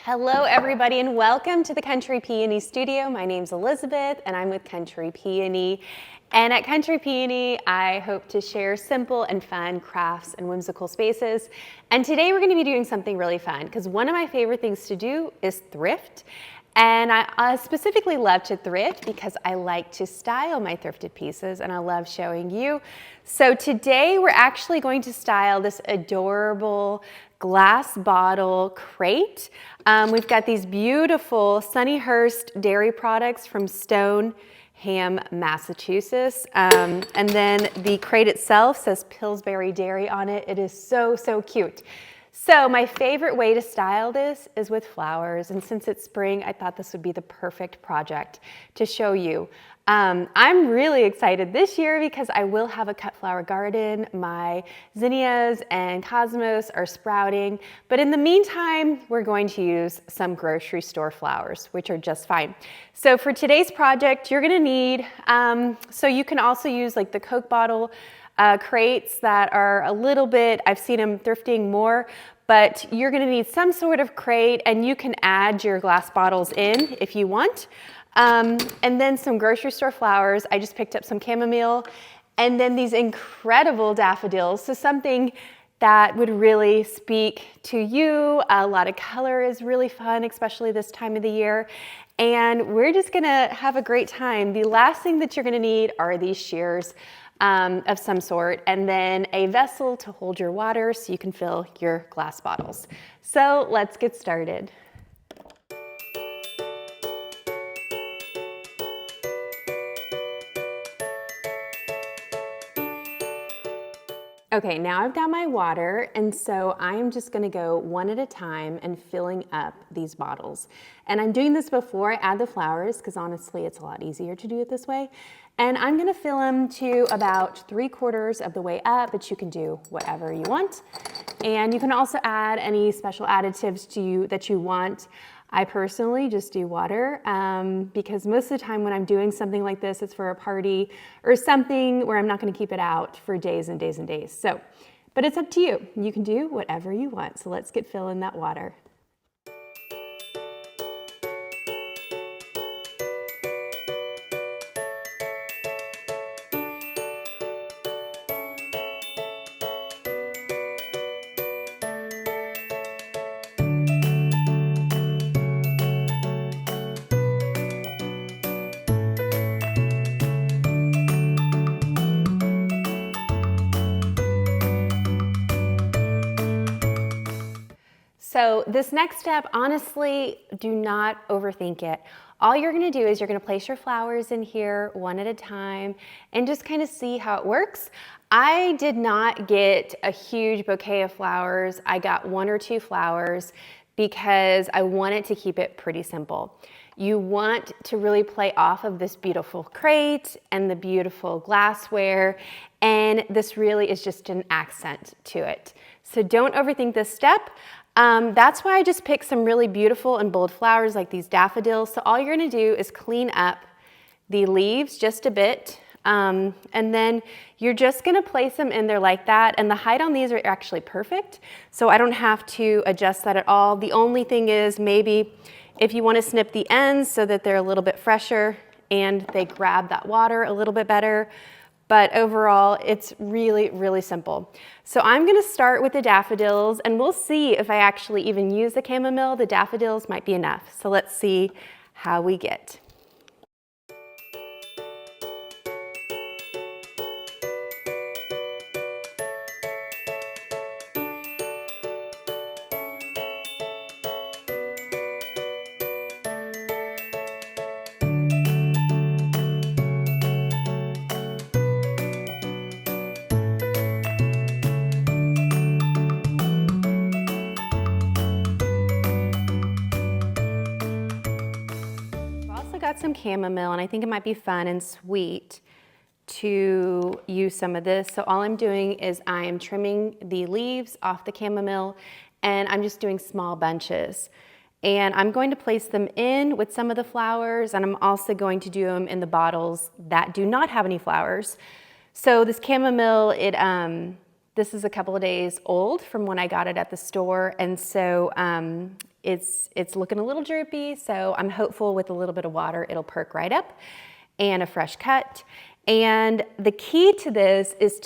Hello everybody and welcome to the Country Peony Studio. My name's Elizabeth and I'm with Country Peony. And at Country Peony, I hope to share simple and fun crafts and whimsical spaces. And today we're gonna be doing something really fun because one of my favorite things to do is thrift. And I specifically love to thrift because I like to style my thrifted pieces and I love showing you. So today we're actually going to style this adorable glass bottle crate. We've got these beautiful Sunnyhurst dairy products from Stoneham, Massachusetts. And then the crate itself says Pillsbury Dairy on it. It is so, so cute. So my favorite way to style this is with flowers, and since it's spring, I thought this would be the perfect project to show you. I'm really excited this year because I will have a cut flower garden. My zinnias and cosmos are sprouting, but in the meantime, we're going to use some grocery store flowers, which are just fine. So for today's project, you're gonna need, so you can also use like the Coke bottle crates that are a little bit, I've seen them thrifting more, but you're gonna need some sort of crate and you can add your glass bottles in if you want. And then some grocery store flowers. I just picked up some chamomile and then these incredible daffodils. So something that would really speak to you. A lot of color is really fun, especially this time of the year. And we're just gonna have a great time. The last thing that you're gonna need are these shears of some sort, and then a vessel to hold your water so you can fill your glass bottles. So let's get started. Okay, now I've got my water, and so I am just gonna go one at a time and filling up these bottles. And I'm doing this before I add the flowers, because honestly, it's a lot easier to do it this way. And I'm gonna fill them to about 3/4 of the way up, but you can do whatever you want. And you can also add any special additives that you want. I personally just do water because most of the time when I'm doing something like this, it's for a party or something where I'm not gonna keep it out for days and days and days. So, but it's up to you. You can do whatever you want. So let's get filling that water. So this next step, honestly, do not overthink it. All you're gonna do is you're gonna place your flowers in here one at a time and just kind of see how it works. I did not get a huge bouquet of flowers. I got 1 or 2 flowers because I wanted to keep it pretty simple. You want to really play off of this beautiful crate and the beautiful glassware, and this really is just an accent to it. So don't overthink this step. That's why I just picked some really beautiful and bold flowers like these daffodils. So all you're gonna do is clean up the leaves just a bit, and then you're just gonna place them in there like that. And the height on these are actually perfect, so I don't have to adjust that at all. The only thing is maybe if you wanna snip the ends so that they're a little bit fresher and they grab that water a little bit better. But overall, it's really, really simple. So I'm gonna start with the daffodils and we'll see if I actually even use the chamomile. The daffodils might be enough. So let's see how we get. Got some chamomile and I think it might be fun and sweet to use some of this. So all I'm doing is I am trimming the leaves off the chamomile and I'm just doing small bunches. And I'm going to place them in with some of the flowers, and I'm also going to do them in the bottles that do not have any flowers. So this chamomile, this is a couple of days old from when I got it at the store, and so It's looking a little droopy, so I'm hopeful with a little bit of water, it'll perk right up, and a fresh cut. And the key to this is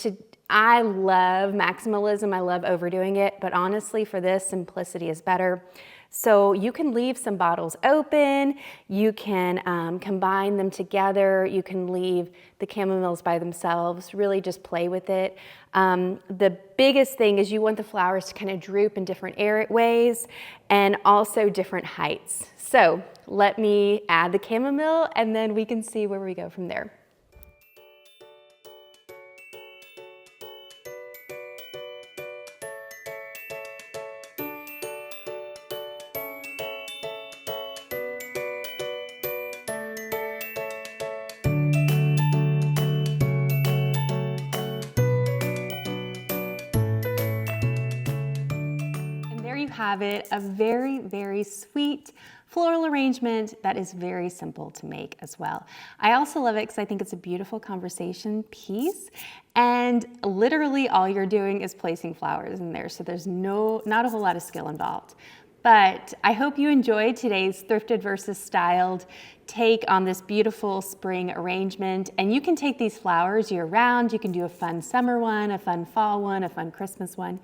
I love maximalism, I love overdoing it, but honestly for this, simplicity is better. So you can leave some bottles open, you can combine them together, you can leave the chamomiles by themselves, really just play with it. The biggest thing is you want the flowers to kind of droop in different ways and also different heights. So let me add the chamomile and then we can see where we go from there. Have it, a very, very sweet floral arrangement that is very simple to make as well. I also love it because I think it's a beautiful conversation piece, and literally all you're doing is placing flowers in there, so there's not a whole lot of skill involved. But I hope you enjoyed today's thrifted versus styled take on this beautiful spring arrangement. And you can take these flowers year round. You can do a fun summer one, a fun fall one, a fun Christmas one.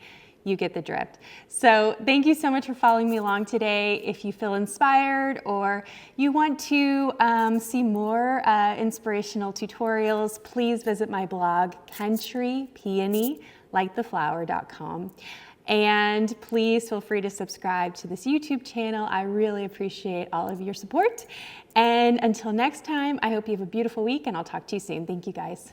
You get the drift. So thank you so much for following me along today. If you feel inspired or you want to see more inspirational tutorials, please visit my blog, countrypeonyliketheflower.com. And please feel free to subscribe to this YouTube channel. I really appreciate all of your support. And until next time, I hope you have a beautiful week and I'll talk to you soon. Thank you guys.